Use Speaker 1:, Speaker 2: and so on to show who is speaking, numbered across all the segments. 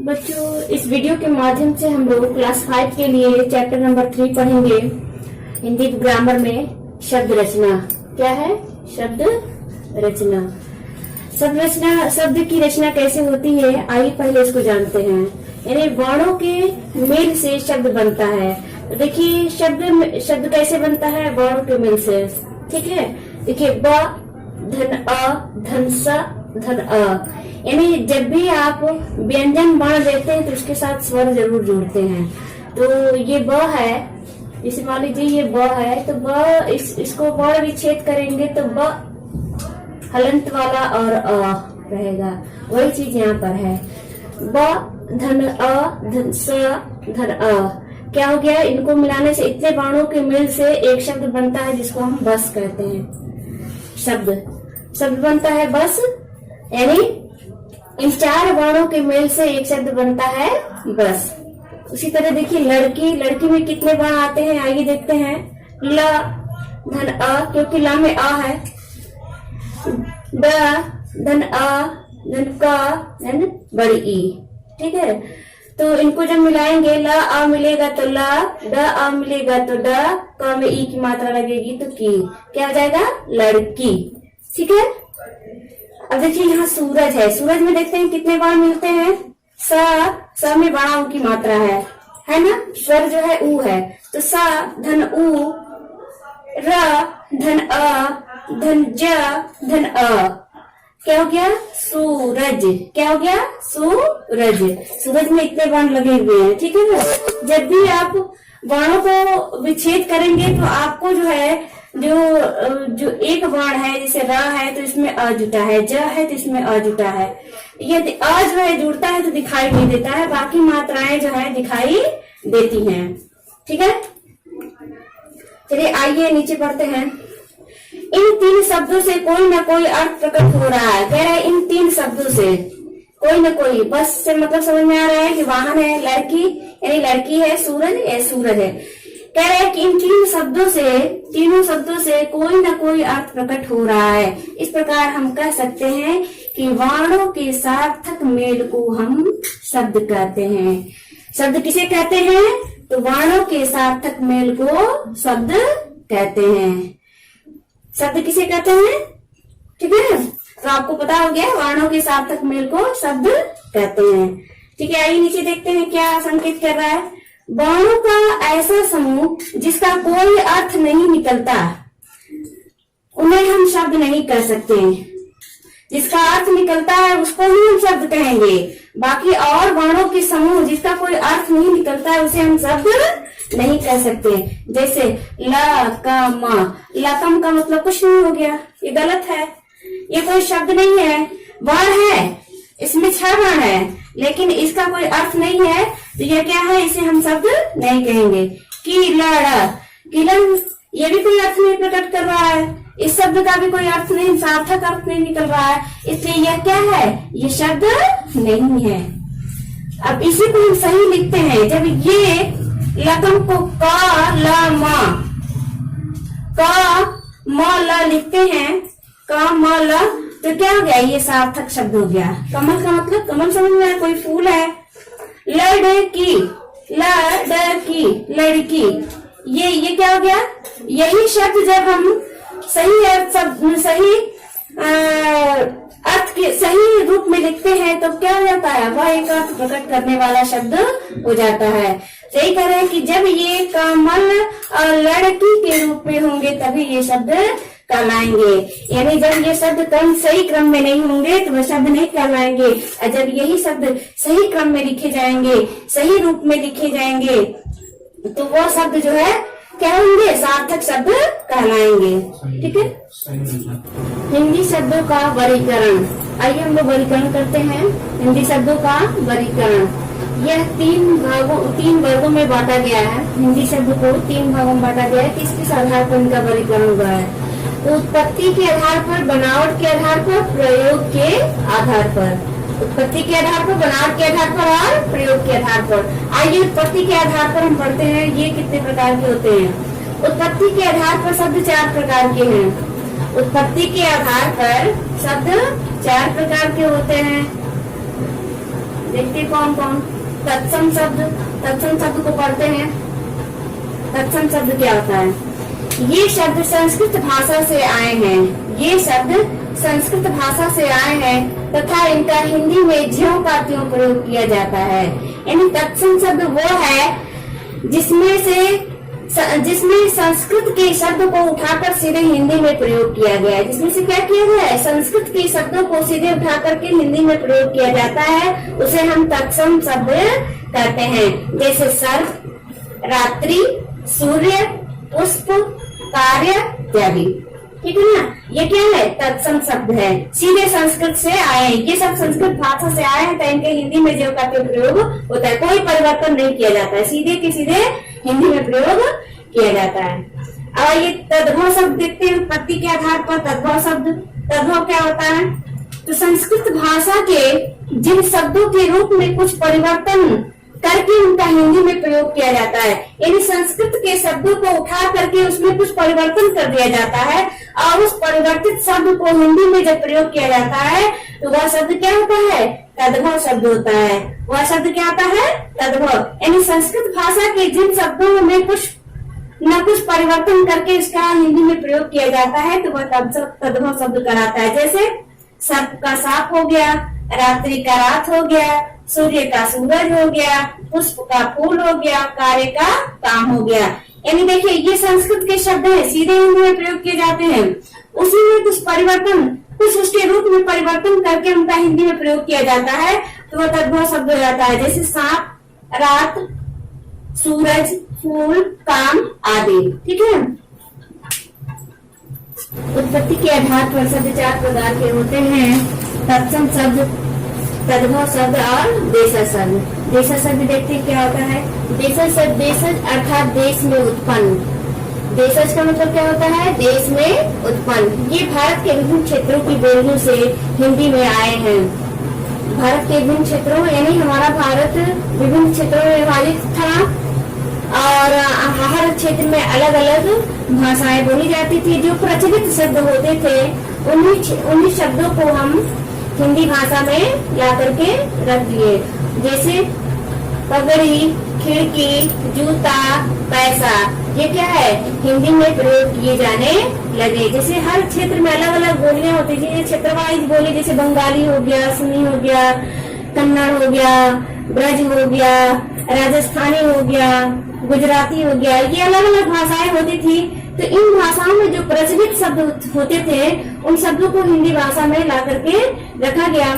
Speaker 1: बच्चों, इस वीडियो के माध्यम से हम लोग क्लास 5 के लिए चैप्टर नंबर 3 पढ़ेंगे। हिंदी ग्रामर में शब्द रचना। क्या है? शब्द रचना। शब्द रचना, शब्द की रचना कैसे होती है, आइए पहले इसको जानते हैं। यानी वर्णों के मेल से शब्द बनता है। तो देखिए शब्द कैसे बनता है? वर्णों के मेल से। ठीक है, देखिए ब धन अ धन स धन अ। यानी जब भी आप व्यंजन वर्ण देते हैं तो उसके साथ स्वर जरूर जोड़ते हैं। तो ये ब है, इसे मान लीजिए ये ब है, तो ब इसको वर्ण विच्छेद करेंगे तो ब हलंत वाला और अ रहेगा। वही चीज यहाँ पर है। ब धन अ धन स धन अ। क्या हो गया? इनको मिलाने से इतने वर्णों के मेल से एक शब्द बनता है जिसको हम बस कहते हैं। शब्द बनता है बस, यानी इन 4 वर्णों के मेल से एक शब्द बनता है बस। उसी तरह देखिए लड़की में कितने वर्ण आते हैं, आइए देखते हैं। ल धन अ, क्योंकि ला में अ है। ड धन अ धन क धन बड़ी ई। ठीक है, तो इनको जब मिलाएंगे ल अ मिलेगा तो ल, ड अ मिलेगा तो ड, क में ई की मात्रा लगेगी तो की। क्या हो जाएगा? लड़की। ठीक है, अब देखिए यहाँ सूरज है। सूरज में देखते हैं कितने बार मिलते हैं? स में बड़ा ऊ की मात्रा है ना? स्वर जो है ऊ है, तो स धन ऊ, र धन अ धन ज धन अ। क्या हो गया? सूरज। क्या हो गया? सूरज। सूरज में इतने वर्ण लगे हुए हैं। ठीक है ना? जब भी आप वर्णों को विच्छेद करेंगे तो आपको जो है जो एक वर्ण है, जैसे र है तो इसमें अ जुटा है, ज है तो इसमें अ जुटा है। यदि अ जो है जुड़ता है तो दिखाई नहीं देता है, बाकी मात्राएं जो है दिखाई देती हैं। ठीक है, चलिए आइए नीचे पढ़ते हैं। इन 3 शब्दों से कोई ना कोई अर्थ प्रकट हो रहा है। कह रहा है इन 3 शब्दों से कोई ना कोई, बस से मतलब समझ में आ रहा है कि वाहन है, लड़की यानी लड़की है, सूरज या सूरज है। कह रहा है कि इन 3 शब्दों से, तीनों शब्दों से कोई ना कोई अर्थ प्रकट हो रहा है। इस प्रकार हम कह सकते हैं कि वर्णों के सार्थक मेल को हम शब्द कहते हैं। शब्द किसे कहते हैं? तो वर्णों के सार्थक मेल को शब्द कहते हैं। शब्द किसे कहते हैं? ठीक है, तो आपको पता हो गया वर्णों के सार्थक मेल को शब्द कहते हैं। ठीक है, आइए नीचे देखते हैं क्या संकेत कर रहा है। वर्णों का ऐसा समूह जिसका कोई अर्थ नहीं निकलता, उन्हें हम शब्द नहीं कह सकते। जिसका अर्थ निकलता है उसको ही हम शब्द कहेंगे। बाकी और वर्णों के समूह जिसका कोई अर्थ नहीं निकलता है उसे हम शब्द नहीं कह सकते। जैसे ल क म, लकम का मतलब कुछ नहीं हो गया, ये गलत है, ये कोई शब्द नहीं है। वर्ण है, इसमें 6 वर्ण है, लेकिन इसका कोई अर्थ नहीं है, तो ये क्या है? इसे हम शब्द नहीं कहेंगे। किलड़, ये भी कोई अर्थ नहीं प्रकट कर रहा है। इस शब्द का भी कोई अर्थ नहीं, सार्थक अर्थ नहीं निकल रहा है, इसलिए यह क्या है? ये शब्द नहीं है। अब इसी को हम सही लिखते हैं। जब ये लकम को क ल म ल लिखते हैं, क म ल, तो क्या हो गया? ये सार्थक शब्द हो गया। कमल का मतलब, कमल समझ में आया, कोई फूल है। लड़की, लड़की, ये क्या हो गया? यही शब्द जब हम सही अर्थ के सही रूप में लिखते हैं तो क्या हो जाता है? वह एक अर्थ प्रकट करने वाला शब्द हो जाता है। यही कह रहे हैं कि जब ये कमल और लड़की के रूप में होंगे तभी ये शब्द कहलाएंगे। यानी जब ये शब्द सही क्रम में नहीं होंगे तो वह शब्द नहीं कहलाएंगे, और जब यही शब्द सही क्रम में लिखे जाएंगे, सही रूप में लिखे जाएंगे, तो वह शब्द जो है क्या होंगे? सार्थक शब्द कहलाएंगे। ठीक है, हिंदी शब्दों का वर्गीकरण। आइए हम लोग वर्गीकरण करते हैं। हिंदी शब्दों का वर्गीकरण, यह 3 वर्गों में बांटा गया है। हिंदी शब्द को 3 भागों में बांटा गया है। किस आधार पर इनका वर्गीकरण हुआ है? उत्पत्ति के आधार पर, बनावट के आधार पर, प्रयोग के आधार पर। उत्पत्ति के आधार पर, बनावट के आधार पर और प्रयोग के आधार पर। आइए उत्पत्ति के आधार पर हम पढ़ते हैं ये कितने प्रकार के होते हैं। उत्पत्ति के आधार पर शब्द 4 प्रकार के हैं। उत्पत्ति के आधार पर शब्द 4 प्रकार के होते हैं। देखते हैं कौन कौन। तत्सम शब्द, तत्सम शब्द को पढ़ते हैं। तत्सम शब्द क्या होता है? ये शब्द संस्कृत भाषा से आए हैं, ये शब्द संस्कृत भाषा से आए हैं तथा इनका हिंदी में ज्यों का त्यों प्रयोग किया जाता है। यानी तत्सम शब्द वो है जिसमें संस्कृत के शब्द को उठाकर सीधे हिंदी में प्रयोग किया गया है। जिसमें से क्या किया गया है? संस्कृत के शब्दों को सीधे उठाकर के हिंदी में प्रयोग किया जाता है, उसे हम तत्सम शब्द कहते हैं। जैसे सर्प, रात्रि, सूर्य, पुष्प, कार्य इत्यादि। ठीक है ना? ये क्या है? तत्सम शब्द है, सीधे संस्कृत से आए हैं। ये सब संस्कृत भाषा से आए हैं तो इनके हिंदी में जो का प्रयोग होता है, कोई परिवर्तन नहीं किया जाता है, सीधे के सीधे हिंदी में प्रयोग किया जाता है। और ये तद्भव शब्द देखते हैं उत्पत्ति के आधार पर। तद्भव शब्द, तद्भव क्या होता है? तो संस्कृत भाषा के जिन शब्दों के रूप में कुछ परिवर्तन करके उनका हिंदी में प्रयोग किया जाता है, यानी संस्कृत के शब्दों को उठा करके उसमें कुछ परिवर्तन कर दिया जाता है और उस परिवर्तित शब्द को हिंदी में जब प्रयोग किया जाता है तो वह शब्द क्या होता है? तद्भव शब्द होता है। वह शब्द क्या होता है? तद्भव। यानी संस्कृत भाषा के जिन शब्दों में कुछ न कुछ परिवर्तन करके इसका हिंदी में प्रयोग किया जाता है तो वह तद्भव शब्द कहलाता है। जैसे सर्प का साप हो गया, रात्रि का रात हो गया, सूर्य का सूरज हो गया, पुष्प का फूल हो गया, कार्य का काम हो गया। यानी देखिए ये संस्कृत के शब्द है, सीधे हिंदी में प्रयोग किए जाते हैं, उसी में कुछ परिवर्तन, कुछ उसके रूप में परिवर्तन करके उनका हिंदी में प्रयोग किया जाता है तो वह तद्भव शब्द हो जाता है। जैसे सांप, रात, सूरज, फूल, काम आदि। ठीक है। उत्पत्ति के आधार पर शब्द चार प्रकार के होते हैं: तत्सम शब्द, तद्भव शब्द और देशज शब्द। देशज शब्द देखते हैं क्या होता है? देशज शब्द, देशज अर्थात देश में उत्पन्न। देशज का मतलब क्या होता है? देश में उत्पन्न। ये भारत के विभिन्न क्षेत्रों की बोलियों से हिंदी में आए हैं। भारत के विभिन्न क्षेत्रों, यानी हमारा भारत विभिन्न क्षेत्रों में विभाजित था और हर क्षेत्र में अलग अलग भाषाएं बोली जाती थी। जो प्रचलित शब्द होते थे उन्हीं शब्दों को हम हिंदी भाषा में ला करके रख दिए। जैसे पगड़ी, खिड़की, जूता, पैसा, ये क्या है? हिंदी में प्रयोग किए जाने लगे। जैसे हर क्षेत्र में अलग अलग बोलियां होती थी, क्षेत्र वाइज बोली, जैसे बंगाली हो गया, असमी हो गया, कन्नड़ हो गया, ब्रज हो गया, राजस्थानी हो गया, गुजराती हो गया, ये अलग अलग भाषाएं होती थी। तो इन भाषाओं में जो प्रचलित शब्द होते थे उन शब्दों को हिंदी भाषा में ला करके रखा गया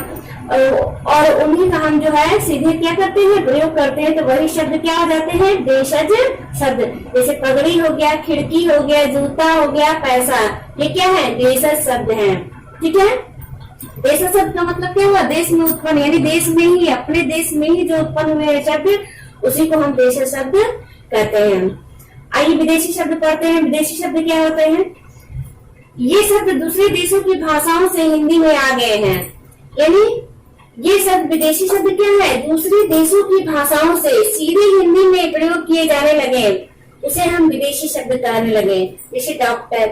Speaker 1: और उन्हीं का हम जो है सीधे क्या करते हैं? प्रयोग करते हैं। तो वही शब्द क्या हो जाते हैं? देशज शब्द। जैसे पगड़ी हो गया, खिड़की हो गया, जूता हो गया, पैसा, ये क्या है? देशज शब्द है। ठीक है। देशज शब्द का मतलब क्या हुआ? देश में उत्पन्न, यानी देश में ही, अपने देश में ही जो उत्पन्न हुए शब्द उसी को हम देशज शब्द कहते हैं। आइए विदेशी शब्द पढ़ते हैं। विदेशी शब्द क्या होते हैं? ये शब्द दूसरे देशों की भाषाओं से हिंदी में आ गए हैं। यानी ये शब्द, विदेशी शब्द क्या है? दूसरे देशों की भाषाओं से सीधे हिंदी में प्रयोग किए जाने लगे, उसे हम विदेशी शब्द कहने लगे। जैसे डॉक्टर,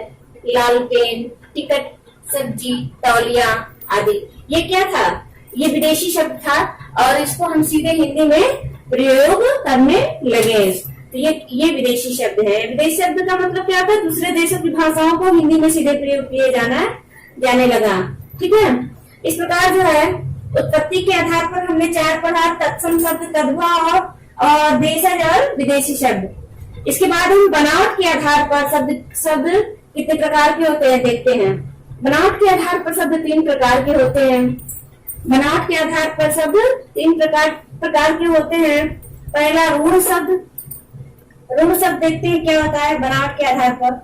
Speaker 1: लाल पेन, टिकट, सब्जी, तौलिया आदि। ये क्या था? ये विदेशी शब्द था और इसको हम सीधे हिंदी में प्रयोग करने लगे। तो ये विदेशी शब्द है। विदेशी शब्द का मतलब क्या होता है? दूसरे देशों की भाषाओं को हिंदी में सीधे प्रयोग किए जाने लगा। ठीक है। इस प्रकार जो है उत्पत्ति के आधार पर हमने चार पढ़ा: तत्सम शब्द, तद्भव और देशज और विदेशी शब्द। इसके बाद हम बनावट के आधार पर शब्द कितने प्रकार के होते हैं देखते हैं। बनावट के आधार पर शब्द तीन प्रकार के होते हैं। बनावट के आधार पर शब्द तीन प्रकार के होते हैं। पहला रूढ़ शब्द। रूढ़ शब्द देखते हैं क्या होता है बनावट के आधार पर।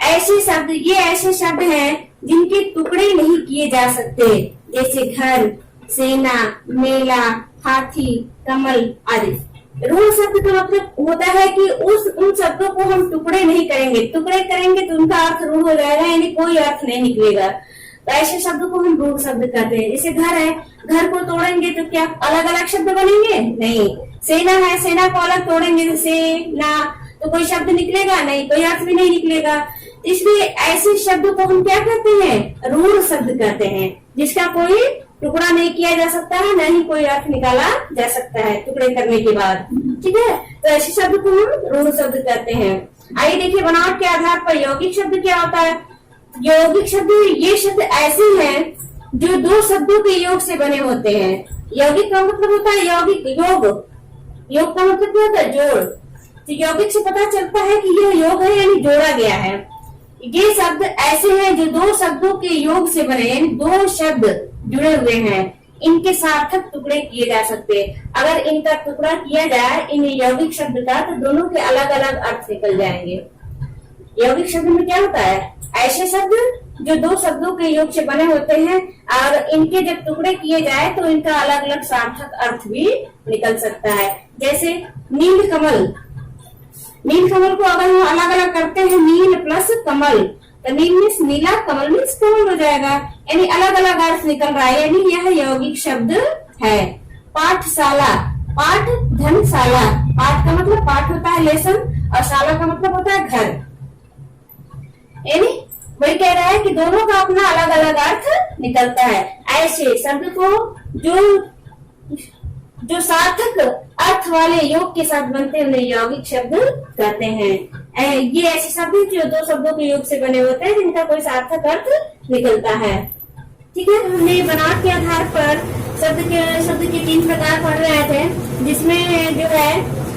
Speaker 1: ऐसे शब्द, ये ऐसे शब्द हैं जिनके टुकड़े नहीं किए जा सकते, जैसे घर, सेना, मेला, हाथी, कमल आदि। रूढ़ शब्द का मतलब होता है कि उन शब्दों को हम टुकड़े नहीं करेंगे। टुकड़े करेंगे तो उनका अर्थ रूढ़ हो जाएगा, यानी कोई अर्थ नहीं निकलेगा। तो ऐसे शब्द को हम रूढ़ शब्द कहते हैं। जैसे घर है, घर को तोड़ेंगे तो क्या अलग अलग शब्द बनेंगे? नहीं। सेना है, सेना को अलग तोड़ेंगे तो सेना, तो कोई शब्द निकलेगा नहीं, कोई अर्थ भी नहीं निकलेगा। इसलिए ऐसे शब्द को हम क्या कहते हैं? रूढ़ शब्द कहते हैं, जिसका कोई टुकड़ा नहीं किया जा सकता है, न ही कोई अर्थ निकाला जा सकता है टुकड़े करने के बाद। ठीक है, तो ऐसे शब्द को हम रूढ़ शब्द कहते हैं। आइए देखिए बनावट के आधार पर यौगिक शब्द क्या होता है। यौगिक शब्द ये शब्द ऐसे हैं जो दो शब्दों के योग से बने होते हैं। यौगिक का मतलब होता है यौगिक योग, योग का मतलब क्या होता है जोड़। तो यौगिक से पता चलता है कि यह योग है यानी जोड़ा गया है। ये शब्द ऐसे हैं जो दो शब्दों के योग से बने, यानी दो शब्द जुड़े हुए हैं, इनके सार्थक टुकड़े किए जा सकते। अगर इनका टुकड़ा किया जाए इन यौगिक शब्द का तो दोनों के अलग अलग अर्थ निकल जाएंगे। यौगिक शब्द में क्या होता है, ऐसे शब्द जो दो शब्दों के योग से बने होते हैं और इनके जब टुकड़े किए जाए तो इनका अलग अलग सार्थक अर्थ भी निकल सकता है। जैसे नील कमल, नील कमल को अगर हम अलग अलग करते हैं नील प्लस कमल, तो नील मीन्स नीला, कमल मीन्स कमल हो जाएगा, यानी अलग अलग अर्थ निकल रहा है, यानी यह यौगिक शब्द है। पाठशाला, पाठ धनशाला, पाठ का मतलब पाठ होता है लेसन और शाला का मतलब होता है घर, यानी वही कह रहा है कि दोनों का अपना अलग अलग अर्थ निकलता है। ऐसे शब्द को जो सार्थक अर्थ वाले योग के साथ बनते हैं उन्हें यौगिक शब्द कहते हैं। ये ऐसे शब्द जो दो शब्दों के योग से बने होते हैं जिनका कोई सार्थक अर्थ निकलता है। ठीक है, हमने बनावट के आधार पर शब्द के 3 प्रकार पढ़ रहे थे, जिसमें जो है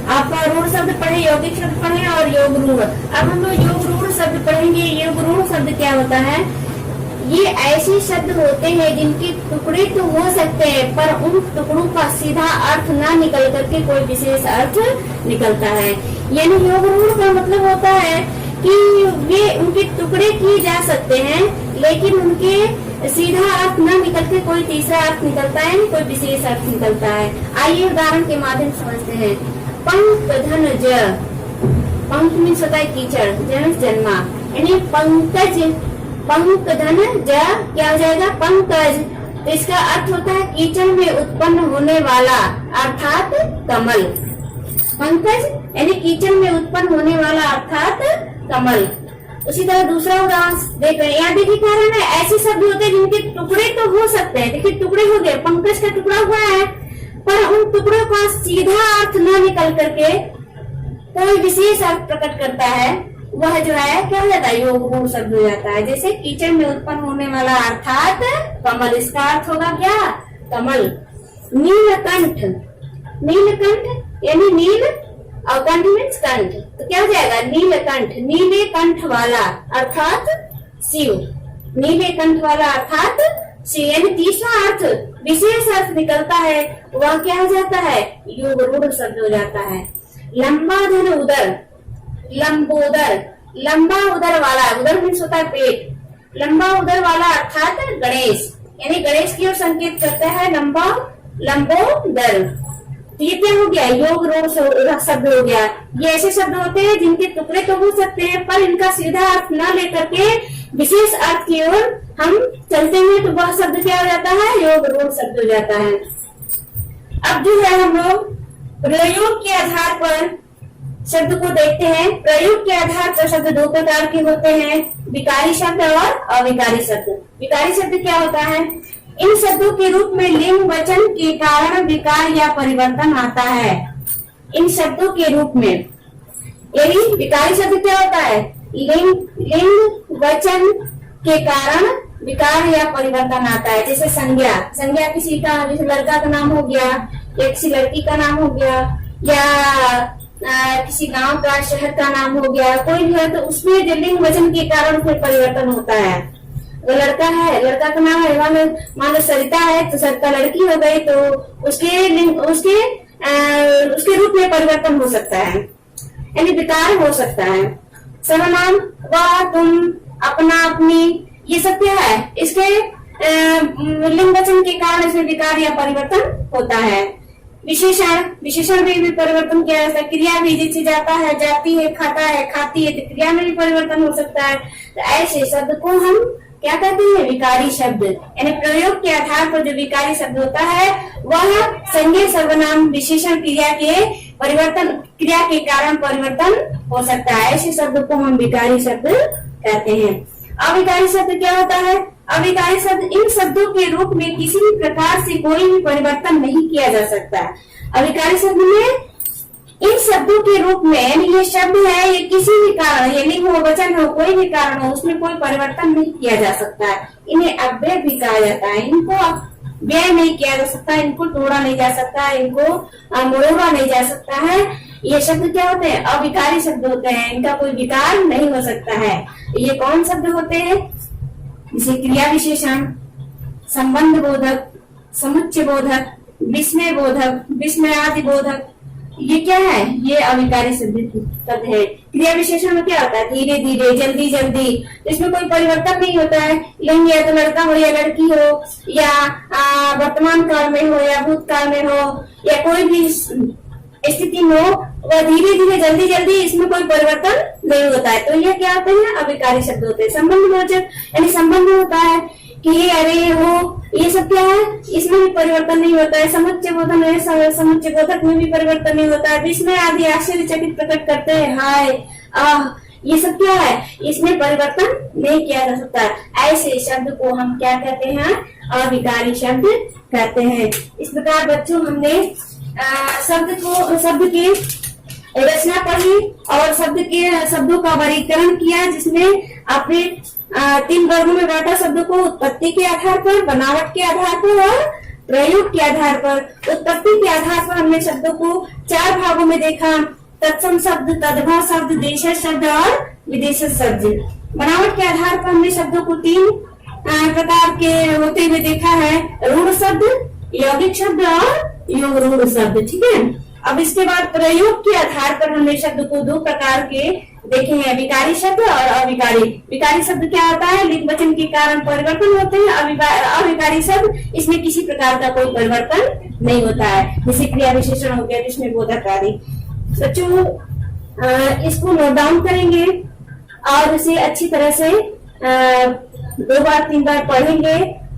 Speaker 1: आपका रूढ़ शब्द पढ़े, यौगिक शब्द पढ़े और योग रूढ़। अब हम लोग योग रूढ़ शब्द पढ़ेंगे। योग रूढ़ शब्द क्या होता है, ये ऐसे शब्द होते हैं जिनके टुकड़े तो हो सकते हैं पर उन टुकड़ों का सीधा अर्थ ना निकल करके कोई विशेष अर्थ निकलता है। यानी योग रूढ़ का मतलब होता है कि वे उनके टुकड़े किए जा सकते हैं लेकिन उनके सीधा अर्थ न निकल के कोई तीसरा अर्थ निकलता है, कोई विशेष अर्थ निकलता है। आइए उदाहरण के माध्यम से समझते हैं। पंक धन ज, पंक मीन्स होता है कीचड़, जन जन्मा, यानी पंकज, पंक धन ज क्या हो जाएगा पंकज, तो इसका अर्थ होता है कीचड़ में उत्पन्न होने वाला अर्थात कमल। पंकज यानी कीचड़ में उत्पन्न होने वाला अर्थात कमल। उसी तरह दूसरा उदाहरण देख रहे हैं, यहाँ देखिए कह रहे हैं ऐसे शब्द होते हैं जिनके टुकड़े तो हो सकते हैं। देखिए टुकड़े हो गए, पंकज का टुकड़ा हुआ है पर उन टुकड़ों का सीधा अर्थ न निकल करके कोई विशेष अर्थ प्रकट करता है, वह जो है क्या हो जाता है योग रूढ़ शब्द हो जाता है। जैसे कीचड़ में उत्पन्न होने वाला अर्थात कमल, इसका अर्थ होगा क्या कमल। नीलकंठ, नीलकंठ यानी नील और कंठ मीन्स कंठ, तो क्या हो जाएगा नीलकंठ, नीले कंठ वाला अर्थात शिव, नीले कंठ वाला अर्थात शिव, यानी तीसरा अर्थ विशेष अर्थ निकलता है, वह क्या हो जाता है योग रूढ़ शब्द हो जाता है। लंबा धन उदर, लंबोदर, लंबा उदर वाला, उदर मीन्स होता है पेट, लंबा उदर वाला अर्थात गणेश, यानी गणेश की ओर संकेत करता है लंबा लंबोदर। तो ये क्या हो गया योग रूढ़ शब्द हो गया। ये ऐसे शब्द होते हैं जिनके टुकड़े तो हो सकते हैं पर इनका सीधा अर्थ न लेकर के विशेष अर्थ की ओर हम चलते हैं, तो वह शब्द क्या हो जाता है योग रूढ़ शब्द हो जाता है। अब जो है हम लोग प्रयोग के आधार पर शब्द को देखते हैं। प्रयोग के आधार पर शब्द दो प्रकार के होते हैं, विकारी शब्द और अविकारी शब्द। विकारी शब्द क्या होता है, इन शब्दों के रूप में लिंग वचन के कारण विकार या परिवर्तन आता है। इन शब्दों के रूप में यानी विकारी शब्द क्या होता है, लिंग वचन के कारण विकार या परिवर्तन आता है। जैसे संज्ञा, संज्ञा किसी का जैसे लड़का का नाम हो गया या किसी लड़की का नाम हो गया या किसी गांव का शहर का नाम हो गया, कोई भी है तो उसमें जो लिंग वचन के कारण फिर परिवर्तन होता है। अगर लड़का है, लड़का का नाम है मान लो सरिता है तो सरिता लड़की हो गई तो उसके रूप में परिवर्तन हो सकता है, यानी विकार हो सकता है। सर्वनाम वह, तुम, अपना, अपनी, ये सब क्या है इसके लिंग वचन के कारण इसमें विकार या परिवर्तन होता है। विशेषण, विशेषण में भी परिवर्तन किया जा सकता है। क्रिया भी, जैसे जाता है, जाती है, खाता है, खाती है, तो क्रिया में भी परिवर्तन हो सकता है। तो ऐसे शब्द को हम क्या कहते हैं विकारी शब्द। यानी प्रयोग के आधार पर जो विकारी शब्द होता है वह संज्ञा, सर्वनाम, विशेषण, क्रिया के परिवर्तन, क्रिया के कारण परिवर्तन हो सकता है। ऐसे शब्द को हम विकारी शब्द कहते हैं। अविकारी शब्द क्या होता है, अविकारी शब्द, इन शब्दों के रूप में किसी भी प्रकार से कोई भी परिवर्तन नहीं किया जा सकता। अविकारी शब्द में इन शब्दों के रूप में, यानी ये शब्द है, ये किसी भी कारण, ये लिंग हो, वचन हो, कोई भी कारण हो, उसमें कोई परिवर्तन नहीं किया जा सकता है। इन्हें अव्यय भी कहा जाता है। इनको व्यय नहीं किया जा सकता, इनको तोड़ा नहीं जा सकता, इनको मरोड़ा नहीं जा सकता है। ये शब्द क्या होते हैं? अविकारी शब्द होते हैं, इनका कोई विकार नहीं हो सकता है। ये कौन शब्द होते हैं? जैसे क्रिया विशेषण, संबंध बोधक, समुच्चय बोधक, विस्मय बोधक, विस्मयादि बोधक, ये क्या है? ये अविकारी शब्द है। क्रिया विशेषण में क्या होता है? धीरे धीरे, जल्दी जल्दी, इसमें कोई परिवर्तन नहीं होता है। लिंग या तो लड़का हो या लड़की हो, या वर्तमान काल में हो या भूतकाल में हो, या कोई भी स्थिति में हो, वह धीरे धीरे, जल्दी जल्दी, इसमें कोई परिवर्तन नहीं होता है। तो ये क्या होते हैं? अविकारी शब्द होते हैं। संबंध बोधक, यानी संबंध होता है कि ये, अरे, वो, ये सब क्या है? इसमें भी परिवर्तन नहीं होता है। समुच्चय बोधन है, समुच्चय बोधक में भी परिवर्तन नहीं होता है। विस्मय आदि, आश्चर्यचकित प्रकट करते हैं, हाय, ये सब क्या है? इसमें परिवर्तन नहीं किया जा सकता। ऐसे शब्द को हम क्या कहते हैं? अविकारी शब्द कहते हैं। इस प्रकार बच्चों हमने शब्द की रचना पढ़ी और शब्दों का वर्गीकरण किया, जिसमें आपने 3 वर्गों में बांटा शब्दों को: उत्पत्ति के आधार पर, बनावट के आधार पर और प्रयोग के आधार पर। उत्पत्ति के आधार पर हमने शब्दों को 4 भागों में देखा: तत्सम शब्द, तद्भव शब्द, देशज शब्द और विदेशज शब्द। बनावट के आधार पर हमने शब्दों को 3 प्रकार के होते हुए देखा है: रूढ़ शब्द, यौगिक शब्द और योग रूढ़ शब्द। ठीक है। अब इसके बाद प्रयोग के आधार पर हमने शब्द को 2 प्रकार के देखे हैं: विकारी शब्द और अविकारी। विकारी शब्द क्या होता है? लिंग वचन के कारण परिवर्तन होते हैं। अविकारी शब्द, इसमें किसी प्रकार का कोई परिवर्तन नहीं होता है, जैसे क्रिया विशेषण हो गया, जिसमें बोधक आदि। बच्चों इसको नोट डाउन करेंगे और इसे अच्छी तरह से 2 बार 3 बार पढ़ेंगे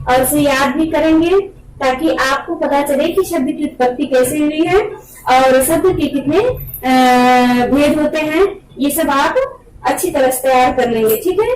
Speaker 1: और इसे याद भी करेंगे, ताकि आपको पता चले कि शब्द की उत्पत्ति कैसे हुई है और शब्द के कितने भेद होते हैं। ये सब आप अच्छी तरह से तैयार कर लेंगे। ठीक है।